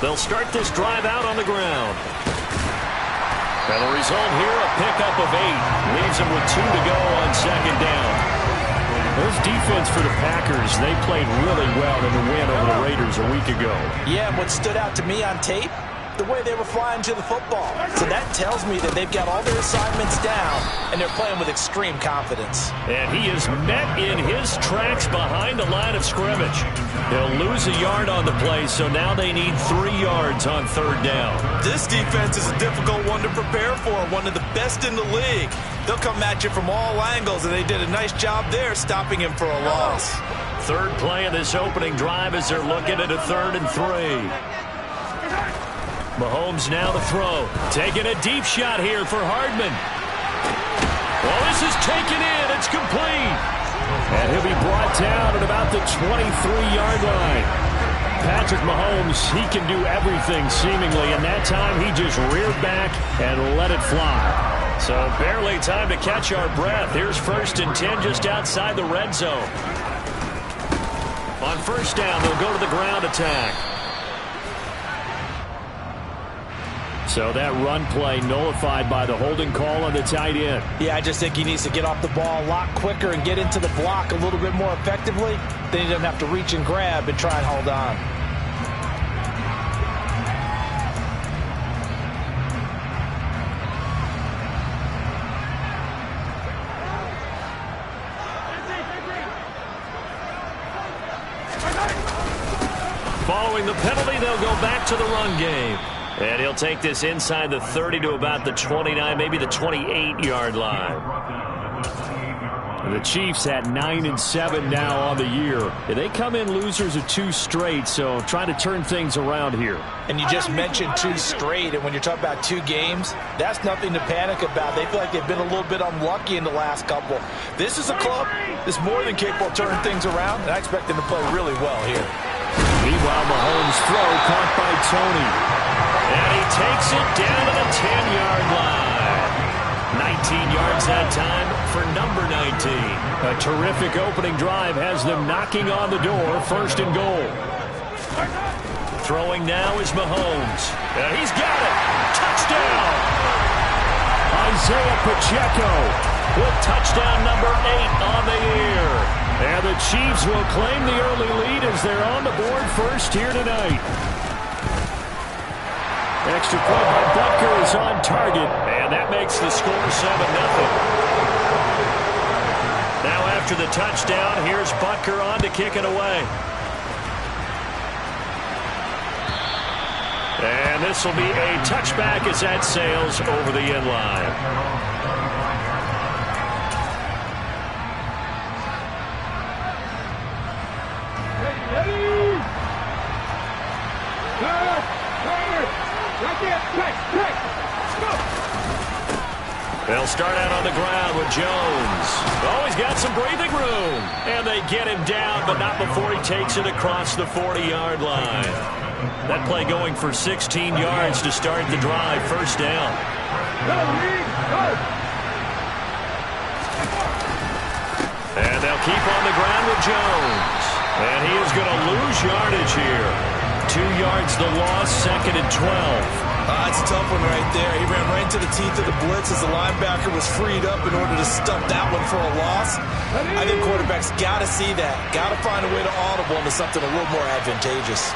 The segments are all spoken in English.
They'll start this drive out on the ground. And the result here, a pickup of 8. Leaves them with 2 to go on second down. Those defense for the Packers, they played really well in the win over the Raiders a week ago. Yeah, and what stood out to me on tape, the way they were flying to the football. So that tells me that they've got all their assignments down, and they're playing with extreme confidence. And he is met in his tracks behind the line of scrimmage. He'll lose a yard on the play, so now they need 3 yards on third down. This defense is a difficult one to prepare for, one of the best in the league. They'll come at you from all angles, and they did a nice job there stopping him for a loss. Third play of this opening drive as they're looking at a 3rd and 3. Mahomes now to throw. Taking a deep shot here for Hardman. Well, this is taken in. It's complete. And he'll be brought down at about the 23-yard line. Patrick Mahomes, he can do everything seemingly, and that time he just reared back and let it fly. So barely time to catch our breath. Here's 1st and 10 just outside the red zone. On first down, they'll go to the ground attack. So that run play nullified by the holding call on the tight end. Yeah, I just think he needs to get off the ball a lot quicker and get into the block a little bit more effectively. Then he doesn't have to reach and grab and try and hold on. Following the penalty, they'll go back to the run game. And he'll take this inside the 30 to about the 29, maybe the 28-yard line. The Chiefs at 9-7 now on the year. They come in losers of 2 straight, so trying to turn things around here. And you just mentioned 2 straight, and when you're talking about 2 games, that's nothing to panic about. They feel like they've been a little bit unlucky in the last couple. This is a club that's more than capable of turning things around, and I expect them to play really well here. Meanwhile, Mahomes' throw caught by Tony. And he takes it down to the 10-yard line. 19 yards that time for number 19. A terrific opening drive has them knocking on the door. 1st and goal. Throwing now is Mahomes. And he's got it. Touchdown. Isaiah Pacheco with touchdown number 8 on the year. And the Chiefs will claim the early lead as they're on the board first here tonight. Extra point by Butker is on target, and that makes the score 7-0. Now after the touchdown, here's Butker on to kick it away. And this will be a touchback as that sails over the end line. They'll start out on the ground with Jones. Oh, he's got some breathing room. And they get him down, but not before he takes it across the 40-yard line. That play going for 16 yards to start the drive. 1st down. And they'll keep on the ground with Jones. And he is going to lose yardage here. 2 yards the loss, 2nd and 12. It's a tough one right there. He ran right into the teeth of the blitz as the linebacker was freed up in order to stuff that one for a loss. I think quarterbacks got to see that. Got to find a way to audible into something a little more advantageous.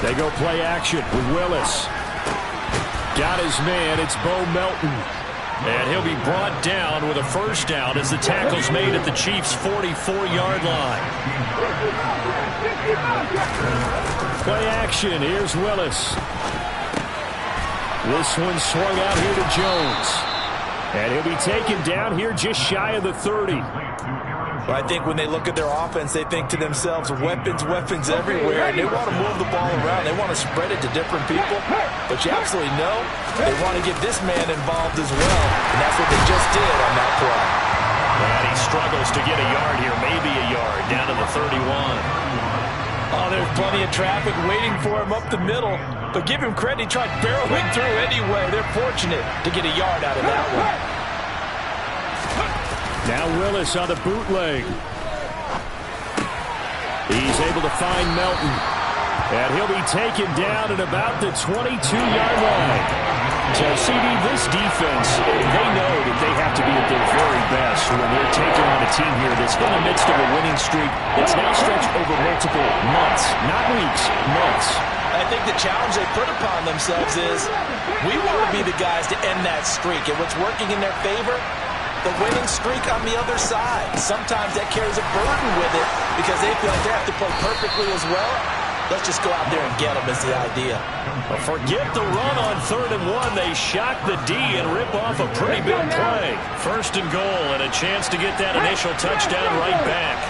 They go play action with Willis. Got his man. It's Bo Melton. And he'll be brought down with a 1st down as the tackle's made at the Chiefs' 44-yard line. Play action. Here's Willis. This one swung out here to Jones. And he'll be taken down here just shy of the 30. I think when they look at their offense, they think to themselves, weapons, weapons everywhere, and they want to move the ball around. They want to spread it to different people, but you absolutely know they want to get this man involved as well, and that's what they just did on that play. And he struggles to get a yard here, maybe a yard, down to the 31. Oh, there's plenty of traffic waiting for him up the middle. But give him credit, he tried barreling through anyway. They're fortunate to get a yard out of that one. Now Willis on the bootleg. He's able to find Melton. And he'll be taken down at about the 22-yard line. So, CD, this defense, they know that they have to be at their very best when they're taking on a team here that's in the midst of a winning streak that's now stretched over multiple months, not weeks, months. I think the challenge they put upon themselves is we want to be the guys to end that streak. And what's working in their favor? The winning streak on the other side. Sometimes that carries a burden with it because they feel like they have to play perfectly as well. Let's just go out there and get them is the idea. Well, forget the run on 3rd and 1. They shock the D and rip off a pretty big play. 1st and goal and a chance to get that initial touchdown right back.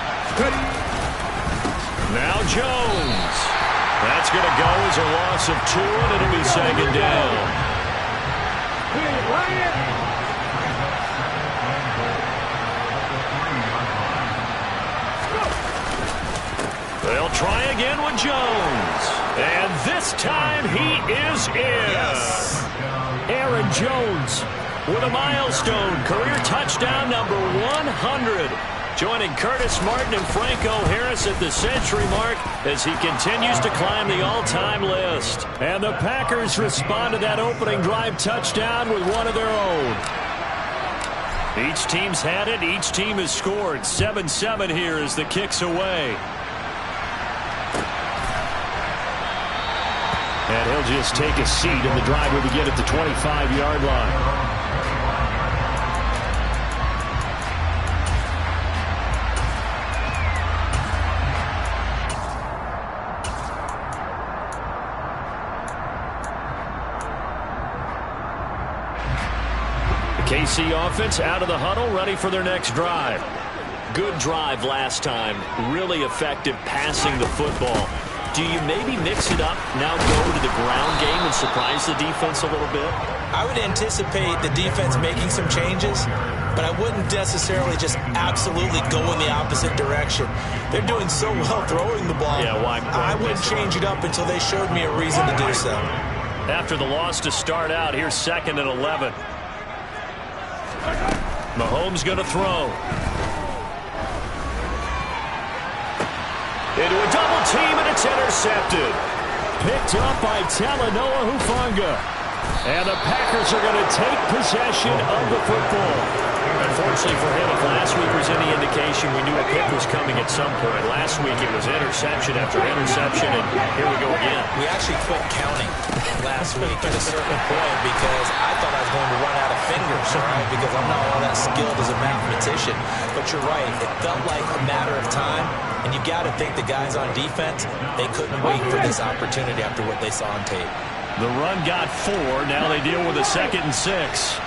Now Jones. That's going to go as a loss of 2, and it'll be 2nd down. They'll try again with Jones. And this time he is in. Yes. Aaron Jones with a milestone career touchdown number 100. Joining Curtis Martin and Franco Harris at the century mark as he continues to climb the all-time list. And the Packers respond to that opening drive touchdown with one of their own. Each team's had it. Each team has scored. 7-7 here as the kick's away. And he'll just take a seat, and the drive will begin at the 25-yard line. KC offense out of the huddle, ready for their next drive. Good drive last time. Really effective passing the football. Do you maybe mix it up, now go to the ground game and surprise the defense a little bit? I would anticipate the defense making some changes, but I wouldn't necessarily just absolutely go in the opposite direction. They're doing so well throwing the ball. Yeah, why I wouldn't change it up until they showed me a reason to do so. After the loss to start out, here's 2nd and 11. Mahomes going to throw. Into a double team, and it's intercepted. Picked up by Talanoa Hufanga. And the Packers are going to take possession of the football. Unfortunately for him, if last week was any indication, we knew a pick was coming at some point. Last week it was interception after interception, and here we go again. We actually quit counting last week at a certain point because I thought I was going to run out of fingers, right? Because I'm not all that skilled as a mathematician. But you're right, it felt like a matter of time, and you got to think the guys on defense, they couldn't wait for this opportunity after what they saw on tape. The run got 4. Now they deal with a 2nd and 6.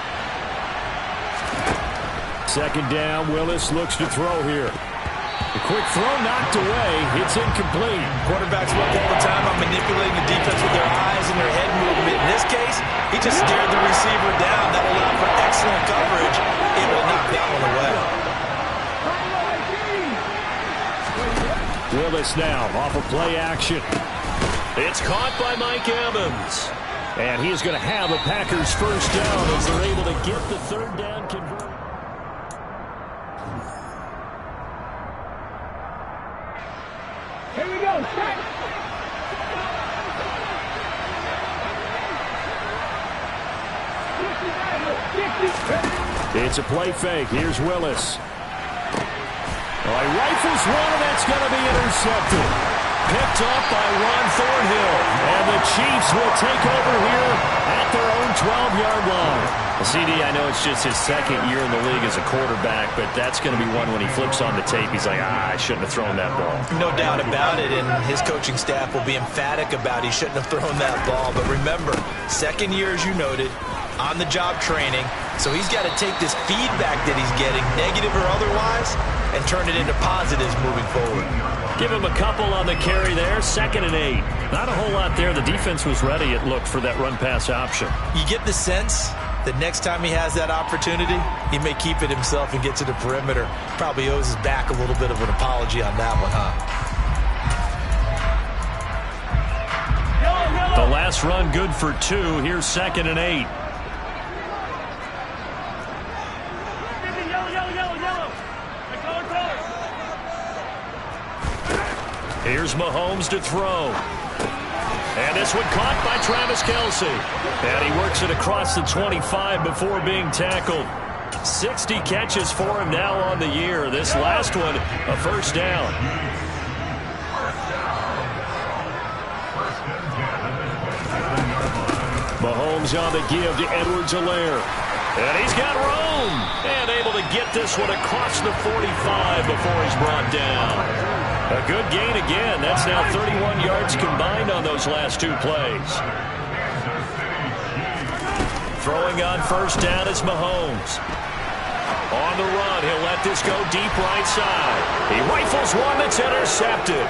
2nd down. Willis looks to throw here. The quick throw knocked away. It's incomplete. Quarterbacks work all the time on manipulating the defense with their eyes and their head movement. In this case, he just stared the receiver down. That allowed for excellent coverage, able to knock that one away. Willis now off of play action. It's caught by Mike Evans. And he's going to have a Packers first down as they're able to get the 3rd down converted. Here we go. Set. It's a play fake. Here's Willis. Oh, he rifles one, and that's going to be intercepted. Picked up by Ron Thornhill. And the Chiefs will take over here at their own 12-yard line. CD, I know it's just his 2nd year in the league as a quarterback, but that's going to be one when he flips on the tape. He's like, I shouldn't have thrown that ball. No doubt about it, and his coaching staff will be emphatic about he shouldn't have thrown that ball. But remember, 2nd year, as you noted, on-the-job training. So he's got to take this feedback that he's getting, negative or otherwise, and turn it into positives moving forward. Give him a couple on the carry there. 2nd and 8. Not a whole lot there. The defense was ready, it looked, for that run-pass option. You get the sense that next time he has that opportunity, he may keep it himself and get to the perimeter. Probably owes his back a little bit of an apology on that one, huh? Pass run good for 2. Here's 2nd and 8. Here's Mahomes to throw. And this one caught by Travis Kelce. And he works it across the 25 before being tackled. 60 catches for him now on the year. This last one, a first down. Mahomes on the give to Edwards-Helaire. And he's got room. And able to get this one across the 45 before he's brought down. A good gain again. That's now 31 yards combined on those last 2 plays. Throwing on first down is Mahomes. On the run, he'll let this go deep right side. He rifles one that's intercepted.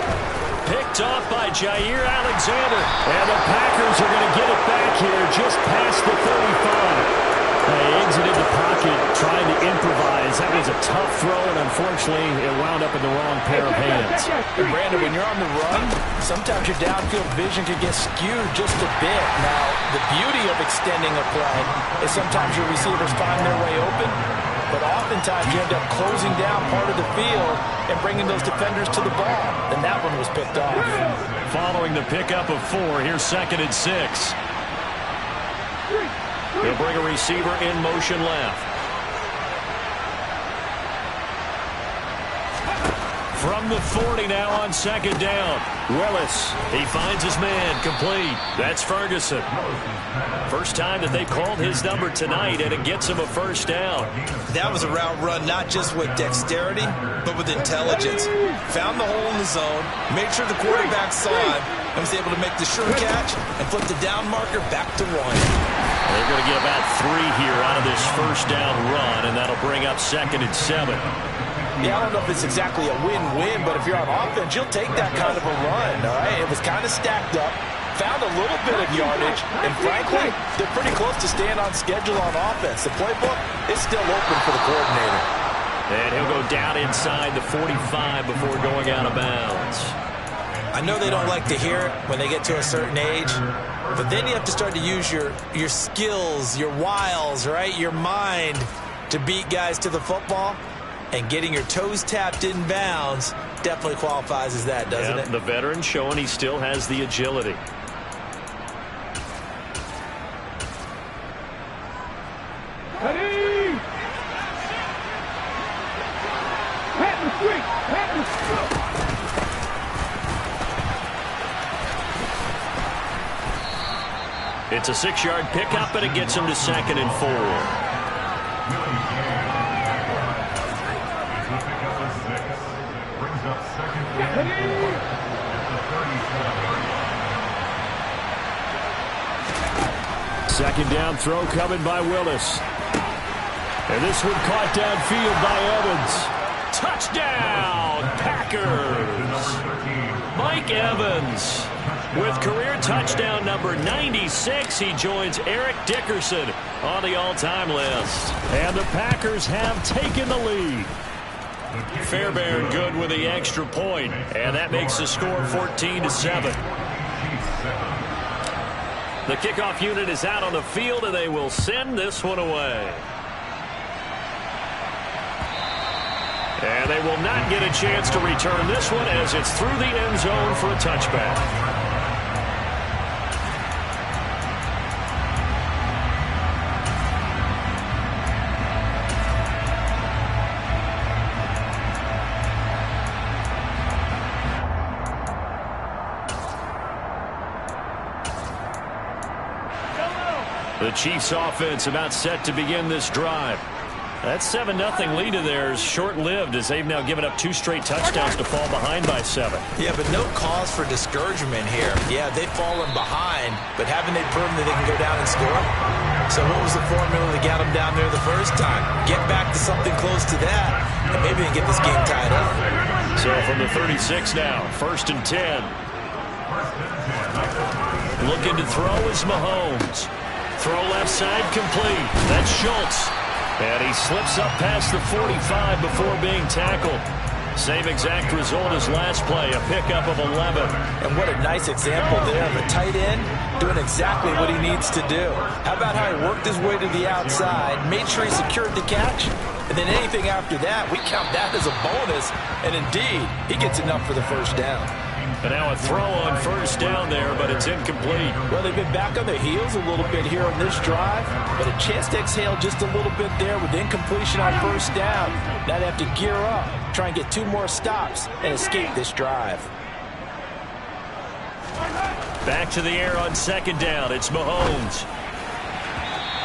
Picked off by Jair Alexander. And the Packers are going to get it back here just past the 35. They exited the pocket trying to improvise. That was a tough throw, and unfortunately, it wound up in the wrong pair of hands. And Brandon, when you're on the run, sometimes your downfield vision can get skewed just a bit. Now, the beauty of extending a play is sometimes your receivers find their way open, but oftentimes you end up closing down part of the field and bringing those defenders to the ball. And that one was picked off. Following the pickup of 4, here's 2nd and 6. He'll bring a receiver in motion left. From the 40 now on 2nd down. Willis, he finds his man, complete. That's Ferguson. First time that they called his number tonight, and it gets him a first down. That was a route run not just with dexterity, but with intelligence. Found the hole in the zone, made sure the quarterback saw it, and was able to make the sure catch and flip the down marker back to 1. They're going to get about 3 here out of this first down run, and that'll bring up 2nd and 7. Yeah, I don't know if it's exactly a win-win, but if you're on offense, you'll take that kind of a run, all right? It was kind of stacked up, found a little bit of yardage, and frankly, they're pretty close to staying on schedule on offense. The playbook is still open for the coordinator. And he'll go down inside the 45 before going out of bounds. I know they don't like to hear it when they get to a certain age, but then you have to start to use your skills, your wiles, right? Your mind to beat guys to the football. And getting your toes tapped in bounds definitely qualifies as that, doesn't it? The veteran showing he still has the agility. Ready! Pat the street! Pat the street! It's a 6-yard pickup, and it gets him to 2nd and 4. Second down throw coming by Willis. And this one caught downfield by Evans. Touchdown, Packers! Mike Evans with career touchdown number 96. He joins Eric Dickerson on the all-time list. And the Packers have taken the lead. Fairbairn good with the extra point, and that makes the score 14-7. The kickoff unit is out on the field, and they will send this one away. And they will not get a chance to return this one as it's through the end zone for a touchback. The Chiefs offense about set to begin this drive. That 7-0 lead of theirs short-lived as they've now given up 2 straight touchdowns to fall behind by 7. Yeah, but no cause for discouragement here. Yeah, they've fallen behind, but haven't they proven that they can go down and score? So what was the formula that got them down there the first time? Get back to something close to that, and maybe they can get this game tied up. So from the 36 now, 1st and 10. Looking to throw is Mahomes. Throw left side complete. That's Schultz. And he slips up past the 45 before being tackled. Same exact result as last play, a pickup of 11. And what a nice example there of a tight end doing exactly what he needs to do. How about how he worked his way to the outside, made sure he secured the catch, and then anything after that, we count that as a bonus. And indeed, he gets enough for the first down. And now a throw on first down there, but it's incomplete. Well, they've been back on their heels a little bit here on this drive, but a chance to exhale just a little bit there with incompletion on first down. Now they have to gear up, try and get 2 more stops, and escape this drive. Back to the air on second down. It's Mahomes.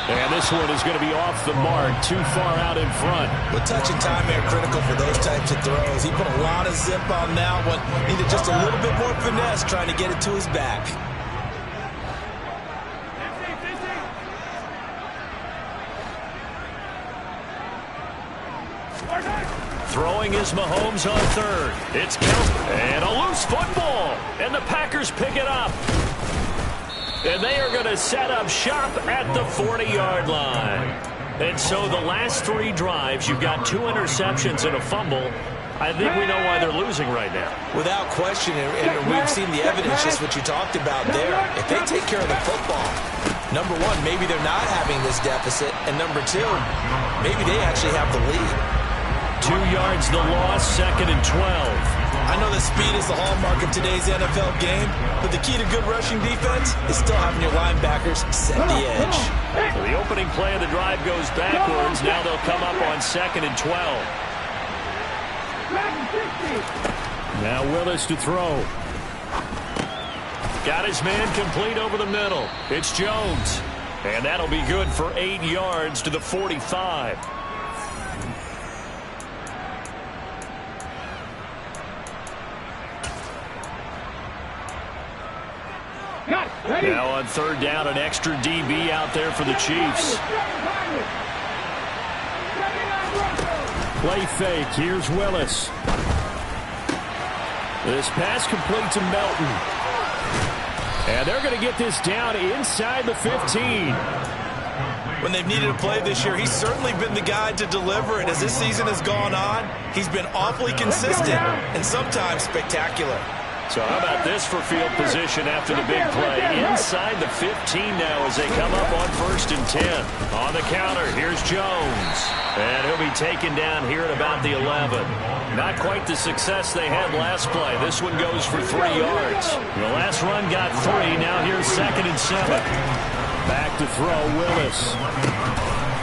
And this one is going to be off the mark, too far out in front. But touch and time are critical for those types of throws. He put a lot of zip on that one. Needed just a little bit more finesse trying to get it to his back. Throwing is Mahomes on third. It's count and a loose football. And the Packers pick it up. And they are going to set up shop at the 40-yard line. And so the last 3 drives, you've got 2 interceptions and a fumble. I think we know why they're losing right now. Without question, and we've seen the evidence, just what you talked about there. If they take care of the football, number 1, maybe they're not having this deficit. And number 2, maybe they actually have the lead. 2 yards the loss, 2nd and 12. I know that speed is the hallmark of today's NFL game, but the key to good rushing defense is still having your linebackers set the edge. So the opening play of the drive goes backwards. Now they'll come up on 2nd and 12. Now Willis to throw. Got his man complete over the middle. It's Jones. And that'll be good for 8 yards to the 45. Now on third down, an extra DB out there for the Chiefs. Play fake. Here's Willis. This pass complete to Melton. And they're going to get this down inside the 15. When they've needed a play this year, he's certainly been the guy to deliver it. As this season has gone on, he's been awfully consistent and sometimes spectacular. So how about this for field position after the big play? Inside the 15 now as they come up on 1st and 10. On the counter, here's Jones. And he'll be taken down here at about the 11. Not quite the success they had last play. This one goes for 3 yards. The last run got 3. Now here's 2nd and 7. Back to throw, Willis.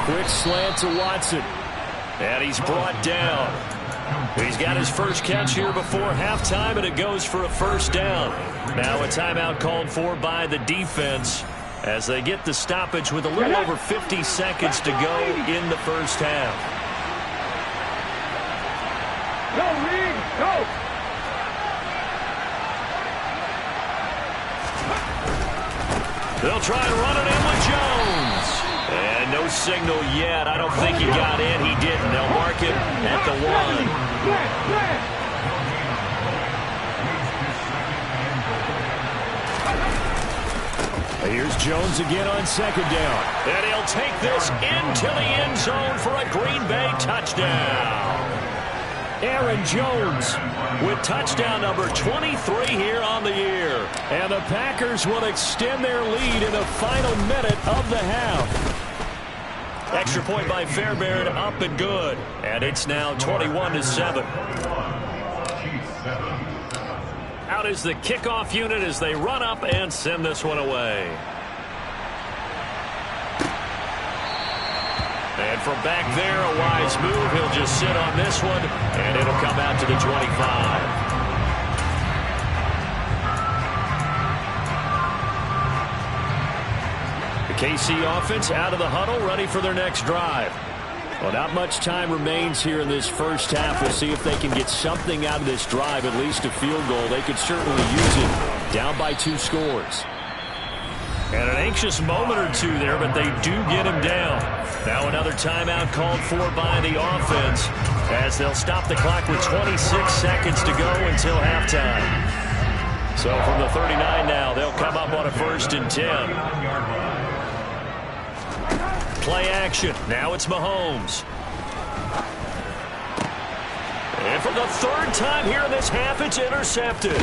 Quick slant to Watson. And he's brought down. He's got his first catch here before halftime, and it goes for a first down. Now a timeout called for by the defense as they get the stoppage with a little over 50 seconds to go in the first half. Go, Reed, go! They'll try and run it in with Jones. And no signal yet. I don't think he got in. He didn't. They'll mark him at the 1. Here's Jones again on 2nd down. And he'll take this into the end zone for a Green Bay touchdown. Aaron Jones with touchdown number 23 here on the year. And the Packers will extend their lead in the final minute of the half. Extra point by Fairbairn, up and good. And it's now 21-7. Out is the kickoff unit as they run up and send this one away. And from back there, a wise move. He'll just sit on this one, and it'll come out to the 25. The KC offense out of the huddle, ready for their next drive. Well, not much time remains here in this first half. We'll see if they can get something out of this drive, at least a field goal. They could certainly use it, down by 2 scores. And an anxious moment or two there, but they do get him down. Now another timeout called for by the offense as they'll stop the clock with 26 seconds to go until halftime. So from the 39 now, they'll come up on a 1st and 10. Play action. Now it's Mahomes. And for the third time here in this half, it's intercepted.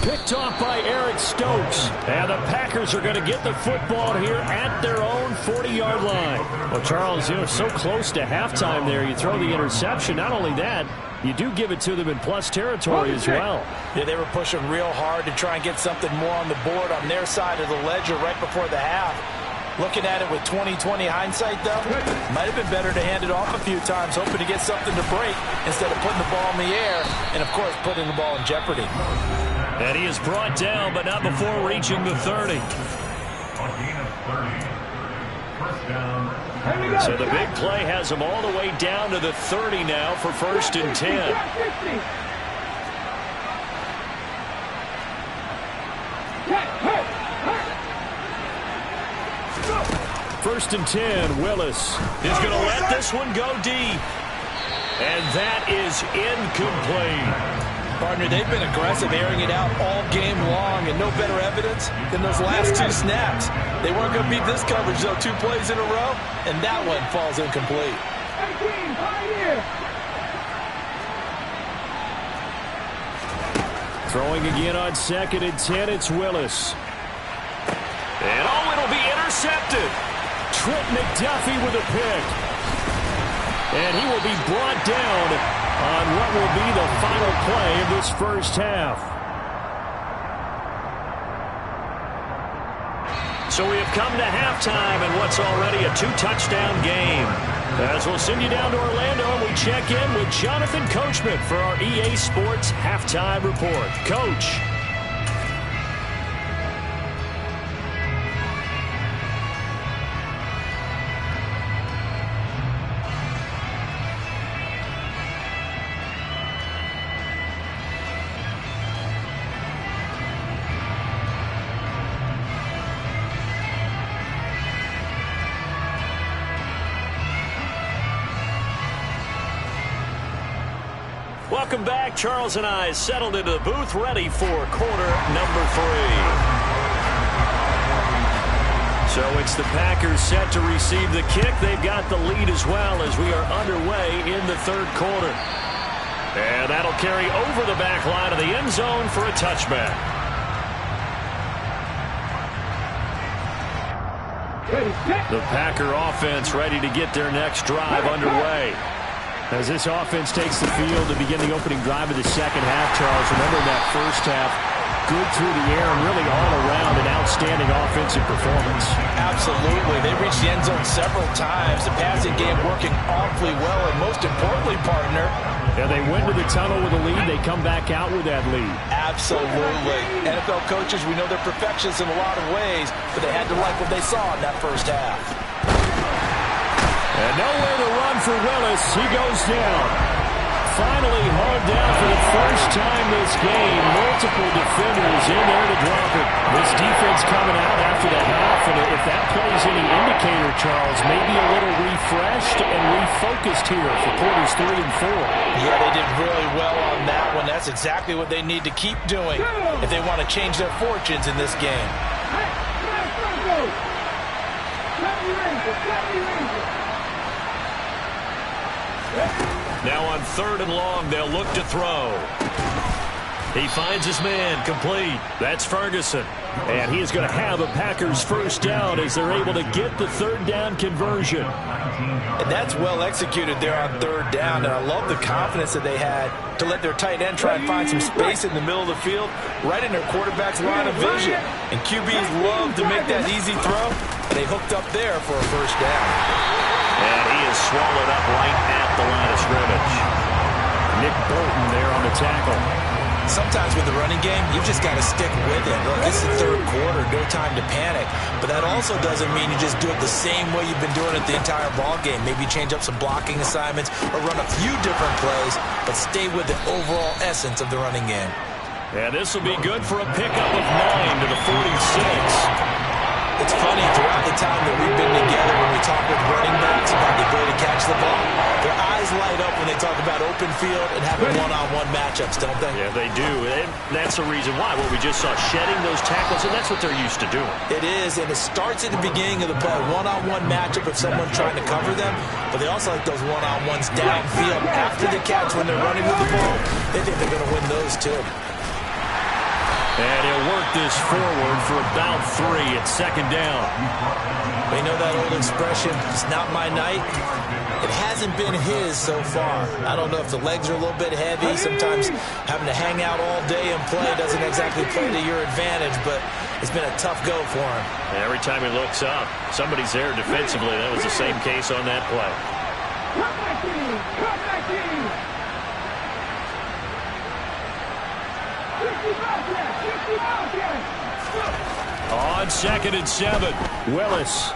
Picked off by Eric Stokes. And the Packers are going to get the football here at their own 40-yard line. Well, Charles, so close to halftime there. You throw the interception. Not only that, you do give it to them in plus territory as well. Yeah, they were pushing real hard to try and get something more on the board on their side of the ledger right before the half. Looking at it with 20/20 hindsight, though, might have been better to hand it off a few times, hoping to get something to break instead of putting the ball in the air and, of course, putting the ball in jeopardy. And he is brought down, but not before reaching the 30. So the big play has him all the way down to the 30 now for 1st and 10. First and 10, Willis is going to let this one go deep. And that is incomplete. Partner, they've been aggressive, airing it out all game long, and no better evidence than those last 2 snaps. They weren't going to beat this coverage, though, 2 plays in a row, and that one falls incomplete. Throwing again on 2nd and 10, it's Willis. And it'll be intercepted. Trent McDuffie with a pick. And he will be brought down on what will be the final play of this first half. So we have come to halftime in what's already a 2-touchdown game. As we'll send you down to Orlando, and we check in with Jonathan Coachman for our EA Sports Halftime Report. Coach. Welcome back. Charles and I settled into the booth, ready for quarter number 3. So it's the Packers set to receive the kick. They've got the lead as well as we are underway in the 3rd quarter. And that'll carry over the back line of the end zone for a touchback. The Packer offense ready to get their next drive underway. As this offense takes the field to begin the opening drive of the second half, Charles, remember that first half, good through the air and really all around an outstanding offensive performance. Absolutely. They reached the end zone several times. The passing game working awfully well, and most importantly, partner, yeah, they went to the tunnel with a lead. They come back out with that lead. Absolutely. NFL coaches, we know they're perfectionists in a lot of ways, but they had to like what they saw in that first half. And nowhere to run for Willis. He goes down. Finally hauled down for the first time this game. Multiple defenders in there to drop it. This defense coming out after the half, and if that plays any indicator, Charles, maybe a little refreshed and refocused here for quarters 3 and 4. Yeah, they did really well on that one. That's exactly what they need to keep doing if they want to change their fortunes in this game. Now on 3rd and long, they'll look to throw. He finds his man, complete. That's Ferguson. And he is going to have a Packers first down as they're able to get the 3rd down conversion. And that's well executed there on 3rd down. And I love the confidence that they had to let their tight end try and find some space in the middle of the field, right in their quarterback's line of vision. And QBs love to make that easy throw. And they hooked up there for a first down. And he is swallowed up right at the line of scrimmage. Nick Bolton there on the tackle. Sometimes with the running game, you've just got to stick with it. Look, it's the 3rd quarter, no time to panic. But that also doesn't mean you just do it the same way you've been doing it the entire ball game. Maybe change up some blocking assignments or run a few different plays, but stay with the overall essence of the running game. And this will be good for a pickup of 9 to the 46. It's funny, throughout the time that we've been together, when we talk with running backs about the ability to catch the ball, their eyes always light up when they talk about open field and having one-on-one matchups, don't they? Yeah, they do. And that's the reason why. Well, we just saw shedding those tackles, and that's what they're used to doing. It is, and it starts at the beginning of the play. One-on-one matchup if someone's trying to cover them, but they also like those one-on-ones downfield after the catch when they're running with the ball. They think they're going to win those, too. And he'll work this forward for about 3 at second down. We know that old expression, it's not my night. It hasn't been his so far. I don't know if the legs are a little bit heavy. Sometimes having to hang out all day and play doesn't exactly play to your advantage, but it's been a tough go for him. And every time he looks up, somebody's there defensively. That was the same case on that play. Come back in! Come back in! 50 miles there! 50 miles there! On 2nd and 7, Willis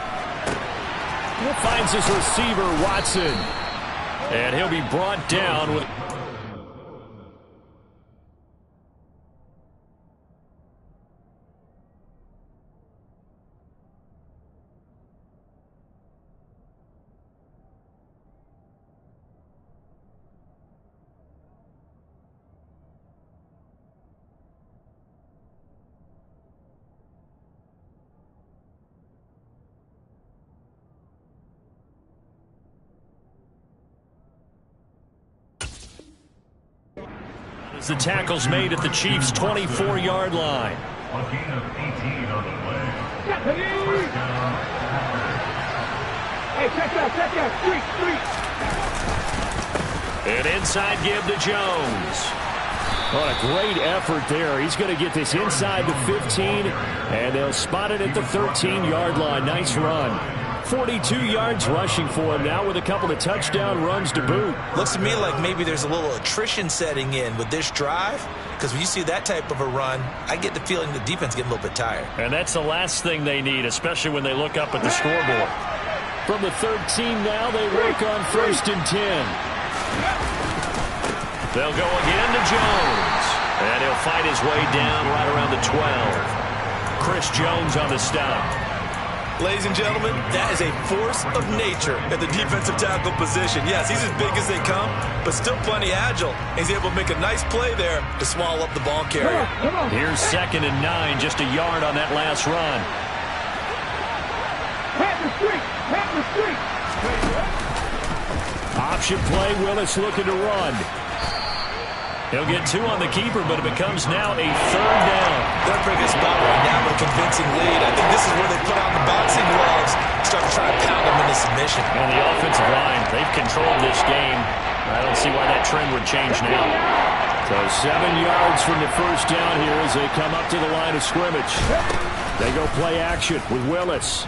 finds his receiver, Watson. And he'll be brought down with... As the tackle's made at the Chiefs' 24-yard line. A gain of 18 on the play. Hey, check that. Street. An inside give to Jones. What a great effort there. He's going to get this inside the 15, and they'll spot it at the 13-yard line. Nice run. 42 yards rushing for him now with a couple of touchdown runs to boot. Looks to me like maybe there's a little attrition setting in with this drive, because when you see that type of a run, I get the feeling the defense getting a little bit tired. And that's the last thing they need, especially when they look up at the scoreboard. From the 13 now, they work on 1st and 10. They'll go again to Jones. And he'll fight his way down right around the 12. Chris Jones on the stop. Ladies and gentlemen, that is a force of nature at the defensive tackle position. Yes, he's as big as they come, but still plenty agile. He's able to make a nice play there to swallow up the ball carrier. Here's 2nd and 9, just a yard on that last run. Option play, Willis looking to run. He'll get 2 on the keeper, but it becomes now a 3rd down. They're in a pretty good spot right now with a convincing lead. I think this is where they put on the boxing gloves, start to try to pound them into submission. And the offensive line, they've controlled this game. I don't see why that trend would change now. So 7 yards from the 1st down here as they come up to the line of scrimmage. They go play action with Willis.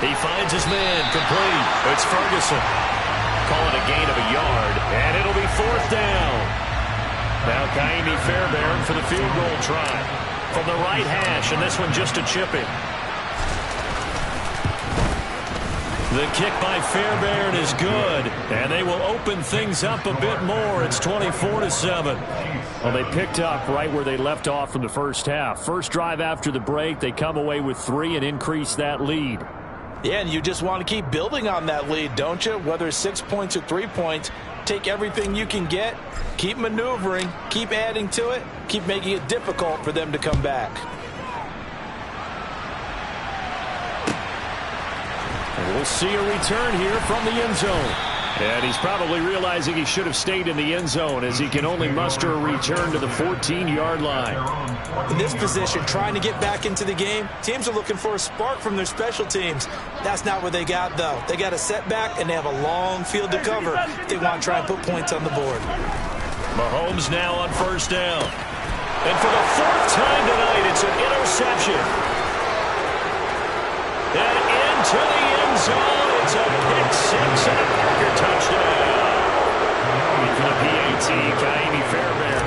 He finds his man complete. It's Ferguson. Call it a gain of a yard, and it'll be 4th down. Now Kaimi Fairbairn for the field goal try. From the right hash, and this one just a chip in. The kick by Fairbairn is good, and they will open things up a bit more. It's 24-7. Well, they picked up right where they left off from the first half. First drive after the break, they come away with 3 and increase that lead. Yeah, and you just want to keep building on that lead, don't you? Whether it's 6 points or 3 points, take everything you can get, keep maneuvering, keep adding to it, keep making it difficult for them to come back. And we'll see a return here from the end zone. And he's probably realizing he should have stayed in the end zone as he can only muster a return to the 14-yard line. In this position, trying to get back into the game, teams are looking for a spark from their special teams. That's not what they got, though. They got a setback, and they have a long field to cover if they want to try and put points on the board. Mahomes now on 1st down. And for the 4th time tonight, it's an interception. And into the end zone. It's a pick 6 and a Parker touchdown. For the PAT, Kaimi Fairbairn.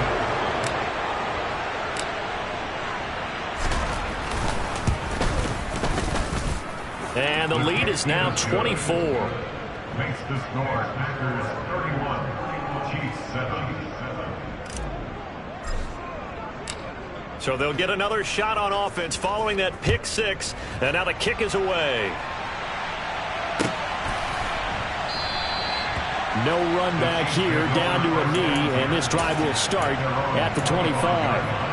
And the lead is now 24. Makes the score Packers 31, Chiefs 7. So they'll get another shot on offense following that pick 6. And now the kick is away. No run back here, down to a knee, and this drive will start at the 25.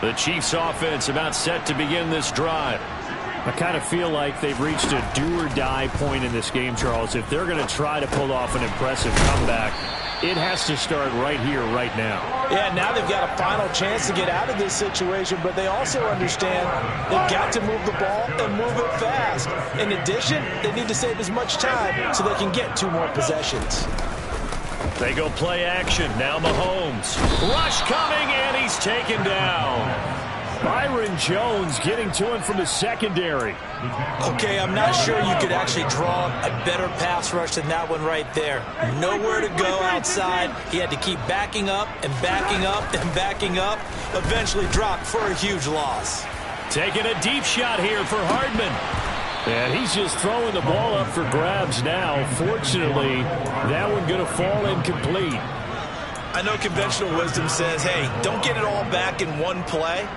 The Chiefs offense about set to begin this drive. I kind of feel like they've reached a do-or-die point in this game, Charles. If they're going to try to pull off an impressive comeback, it has to start right here, right now. Yeah, now they've got a final chance to get out of this situation, but they also understand they've got to move the ball and move it fast. In addition, they need to save as much time so they can get 2 more possessions. They go play action. Now Mahomes. Rush coming, and he's taken down. Byron Jones getting to him from the secondary. Okay, I'm not sure you could actually draw a better pass rush than that one right there. Nowhere to go outside. He had to keep backing up and backing up and backing up. Eventually dropped for a huge loss. Taking a deep shot here for Hardman. And he's just throwing the ball up for grabs now. Fortunately, that one going to fall incomplete. I know conventional wisdom says, hey, don't get it all back in one play.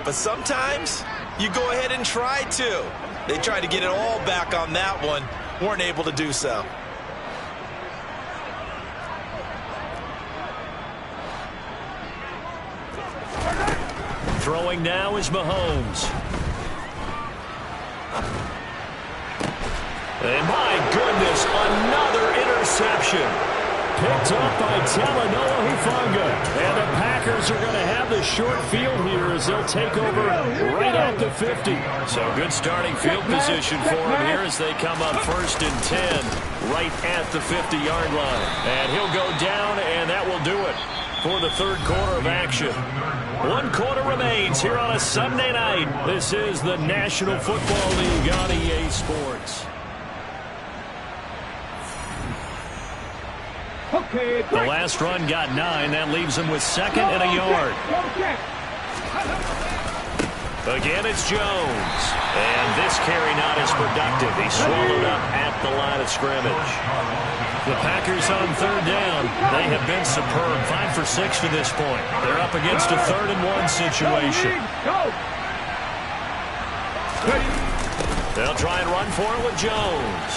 But sometimes you go ahead and try to. They tried to get it all back on that one. Weren't able to do so. Throwing now is Mahomes. And my goodness, another interception. Picked up by Talanoa Hufanga. And the Packers are going to have the short field here as they'll take over right at the 50. So good starting field position for them here as they come up 1st and 10 right at the 50-yard line. And he'll go down, and that will do it for the 3rd quarter of action. 1 quarter remains here on a Sunday night. This is the National Football League on EA Sports. The last run got 9. That leaves him with 2nd and a yard. Again, it's Jones. And this carry not as productive. He swallowed up at the line of scrimmage. The Packers on 3rd down. They have been superb. 5 for 6 to this point. They're up against a 3rd and 1 situation. They'll try and run for it with Jones.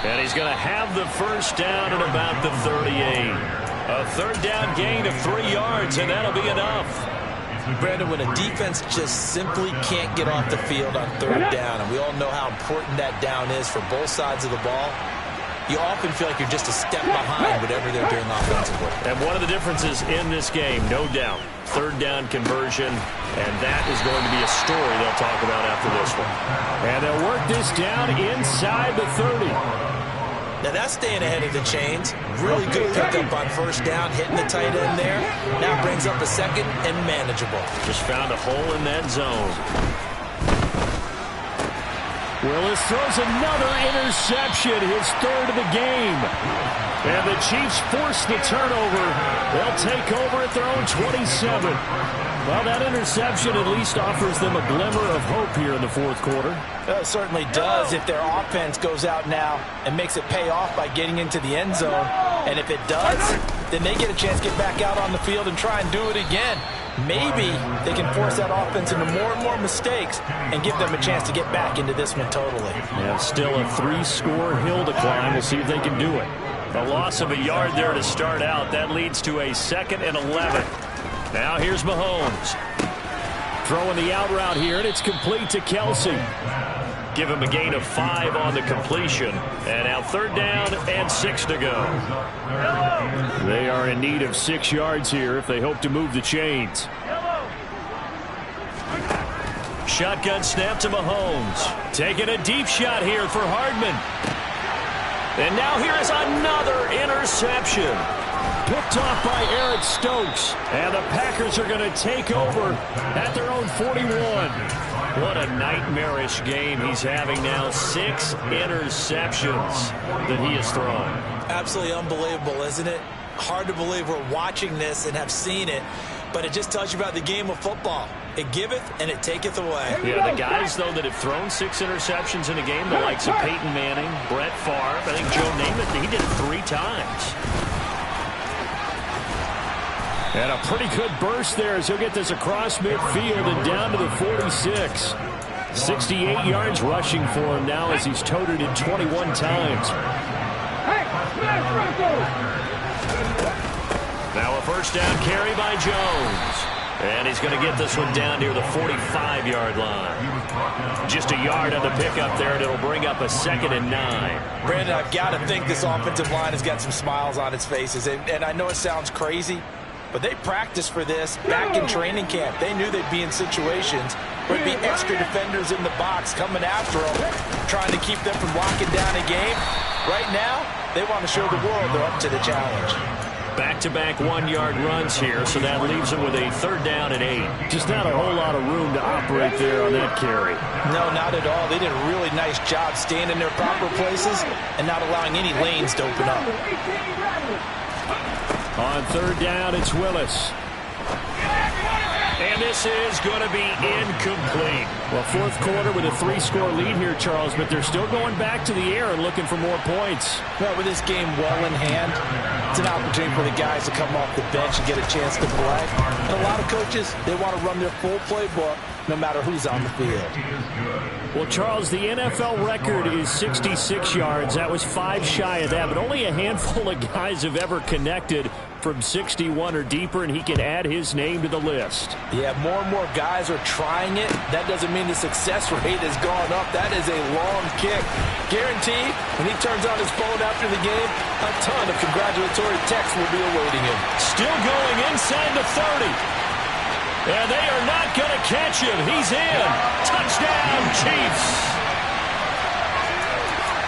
And he's going to have the 1st down at about the 38. A 3rd down gain of 3 yards, and that'll be enough. Brandon, when a defense just simply can't get off the field on 3rd down, and we all know how important that down is for both sides of the ball, you often feel like you're just a step behind whatever they're doing offensively. And one of the differences in this game, no doubt, 3rd down conversion, and that is going to be a story they'll talk about after this one. And they'll work this down inside the 30. Now that's staying ahead of the chains. Really good pickup on 1st down, hitting the tight end there. Now brings up a 2nd and manageable. Just found a hole in that zone. Willis throws another interception, his 3rd of the game. And the Chiefs force the turnover. They'll take over at their own 27. Well, that interception at least offers them a glimmer of hope here in the 4th quarter. It certainly does if their offense goes out now and makes it pay off by getting into the end zone. And if it does, then they get a chance to get back out on the field and try and do it again. Maybe they can force that offense into more and more mistakes and give them a chance to get back into this one totally. And still a 3-score hill to climb. We'll see if they can do it. A loss of a yard there to start out. That leads to a 2nd and 11. Now here's Mahomes. Throwing the out route here, and it's complete to Kelsey. Give him a gain of 5 on the completion. And now 3rd down and 6 to go. They are in need of 6 yards here if they hope to move the chains. Shotgun snap to Mahomes. Taking a deep shot here for Hardman. And now here is another interception. Picked off by Eric Stokes. And the Packers are going to take over at their own 41. What a nightmarish game he's having now. 6 interceptions that he has thrown. Absolutely unbelievable, isn't it? hard to believe we're watching this and have seen it, but it just tells you about the game of football. It giveth and it taketh away. Yeah, the guys, though, that have thrown 6 interceptions in a game, the likes of Peyton Manning, Brett Favre, I think Joe Namath, he did it 3 times. And a pretty good burst there as he'll get this across midfield and down to the 46. 68 yards rushing for him now as he's toted it 21 times. Now a first down carry by Jones. And he's going to get this one down near the 45-yard line. Just a yard on the pickup there, and it'll bring up a 2nd and 9. Brandon, I've got to think this offensive line has got some smiles on its faces. And I know it sounds crazy, but they practiced for this back in training camp. They knew they'd be in situations where there'd be extra defenders in the box coming after them, trying to keep them from locking down a game. Right now, they want to show the world they're up to the challenge. Back-to-back 1-yard runs here, so that leaves them with a 3rd down and 8. Just not a whole lot of room to operate there on that carry. No, not at all. They did a really nice job staying in their proper places and not allowing any lanes to open up. On 3rd down, it's Willis. And this is going to be incomplete. Well, 4th quarter with a 3-score lead here, Charles, but they're still going back to the air and looking for more points. Well, with this game well in hand, it's an opportunity for the guys to come off the bench and get a chance to play. And a lot of coaches, they want to run their full playbook no matter who's on the field. Well, Charles, the NFL record is 66 yards. That was 5 shy of that, but only a handful of guys have ever connected from 61 or deeper, and he can add his name to the list. Yeah, more and more guys are trying it. That doesn't mean the success rate has gone up. That is a long kick. Guaranteed, when he turns on his phone after the game, a ton of congratulatory texts will be awaiting him. Still going inside the 30. And they are not going to catch him. He's in. Touchdown, Chiefs.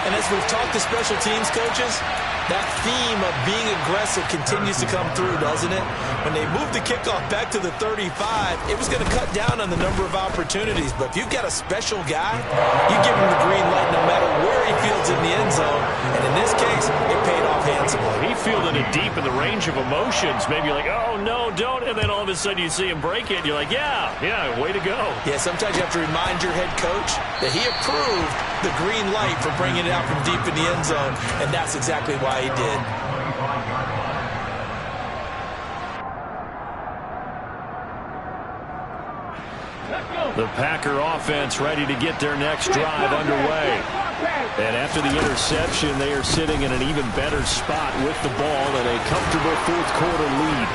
And as we've talked to special teams coaches, that theme of being aggressive continues to come through, doesn't it? When they moved the kickoff back to the 35, it was going to cut down on the number of opportunities. But if you've got a special guy, you give him the green light no matter where he fields in the end zone. And in this case, it paid off handsomely. He fielded it deep in the range of emotions. Maybe you're like, oh, no, don't. And then all of a sudden you see him break it. And you're like, yeah, way to go. Yeah, sometimes you have to remind your head coach that he approved the green light for bringing it out from deep in the end zone. And that's exactly why he did. The Packer offense ready to get their next drive underway. And after the interception, they are sitting in an even better spot with the ball and a comfortable 4th quarter lead.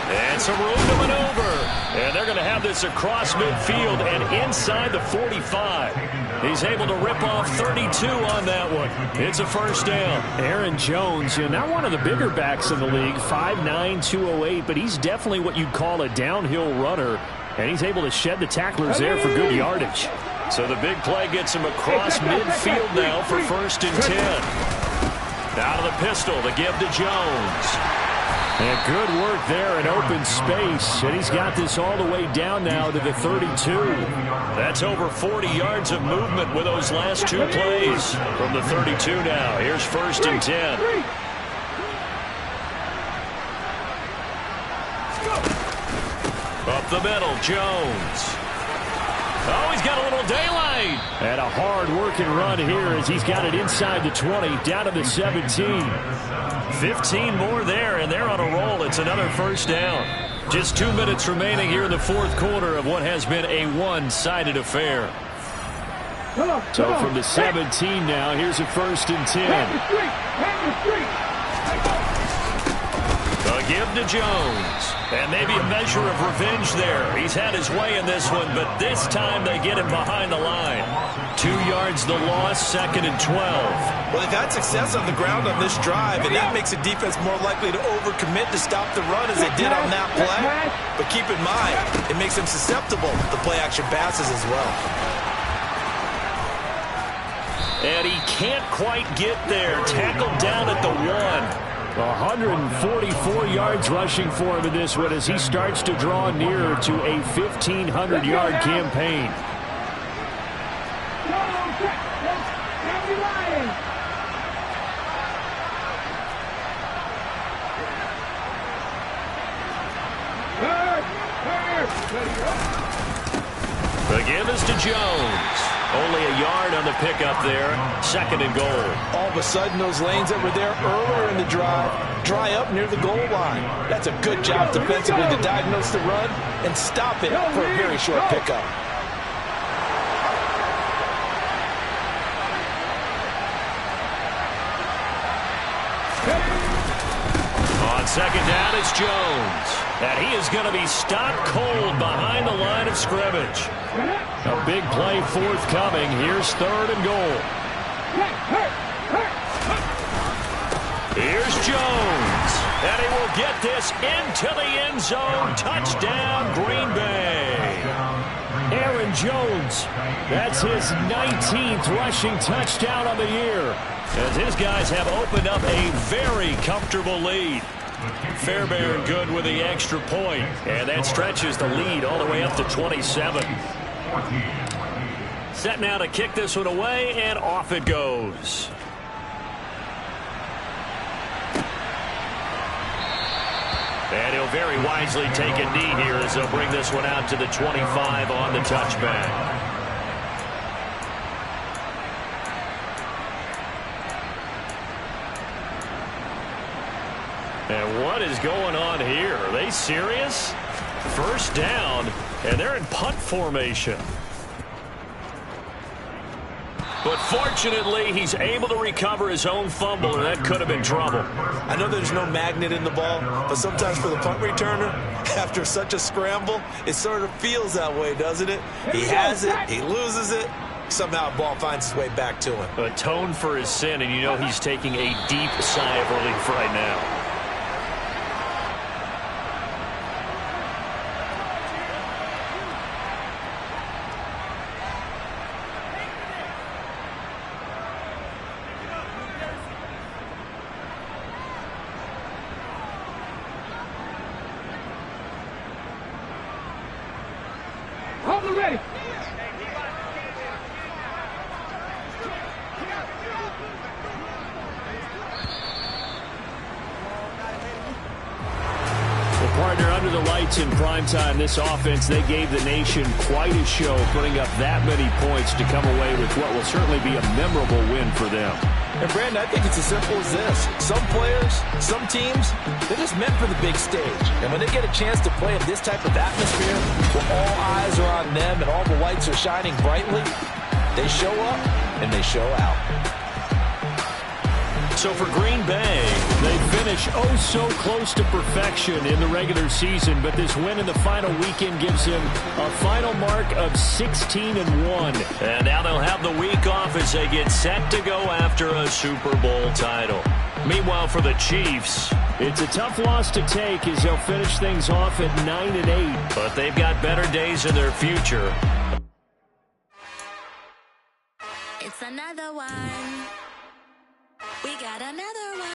And some room to maneuver. And they're going to have this across midfield and inside the 45. He's able to rip off 32 on that one. It's a first down. Aaron Jones, not one of the bigger backs in the league, 5'9", 208, but he's definitely what you'd call a downhill runner. And he's able to shed the tacklers there for good yardage. So the big play gets him across midfield now for 1st and 10. Out of the pistol, the give to Jones. And good work there in open space. And he's got this all the way down now to the 32. That's over 40 yards of movement with those last 2 plays. From the 32 now, here's 1st and 10. Up the middle, Jones. Oh, he's got a little daylight. And a hard-working run here as he's got it inside the 20, down to the 17. 15 more there, and they're on a roll. It's another first down. Just 2 minutes remaining here in the 4th quarter of what has been a one-sided affair. So from the 17 now, here's a 1st and 10. A give to Jones. And maybe a measure of revenge there. He's had his way in this one, but this time they get him behind the line. 2 yards the loss, 2nd and 12. Well, they've had success on the ground on this drive, and that makes a defense more likely to overcommit to stop the run as they did on that play. But keep in mind, it makes them susceptible to play-action passes as well. And he can't quite get there. Tackled down at the 1. 144 yards rushing for him in this one as he starts to draw nearer to a 1,500-yard campaign. The give is to Jones. Only a yard on the pickup there. 2nd and goal. All of a sudden, those lanes that were there earlier in the drive dry up near the goal line. That's a good job defensively to diagnose the run and stop it for a very short pickup. On 2nd down, it's Jones. And he is going to be stopped cold behind the line of scrimmage. A big play forthcoming. Here's 3rd and goal. Here's Jones. And he will get this into the end zone. Touchdown, Green Bay. Aaron Jones. That's his 19th rushing touchdown on the year, as his guys have opened up a very comfortable lead. Fairbairn good with the extra point, and that stretches the lead all the way up to 27. Set now to kick this one away, and off it goes. And he'll very wisely take a knee here as they'll bring this one out to the 25 on the touchback. And what is going on here? Are they serious? 1st down, and they're in punt formation. But fortunately, he's able to recover his own fumble, and that could have been trouble. I know there's no magnet in the ball, but sometimes for the punt returner, after such a scramble, it sort of feels that way, doesn't it? He has it, he loses it, somehow the ball finds its way back to him. Atone for his sin, and you know he's taking a deep sigh of relief right now. Ready. Partner, under the lights in primetime, this offense, they gave the nation quite a show, putting up that many points to come away with what will certainly be a memorable win for them. And Brandon, I think it's as simple as this. Some players, some teams, they're just meant for the big stage. And when they get a chance to play in this type of atmosphere, where all eyes are on them and all the lights are shining brightly, they show up and they show out. So for Green Bay, they finish oh so close to perfection in the regular season, but this win in the final weekend gives him a final mark of 16-1. And now they'll have the week off as they get set to go after a Super Bowl title. Meanwhile, for the Chiefs, it's a tough loss to take as they'll finish things off at 9-8. But they've got better days in their future. It's another one. We got another one.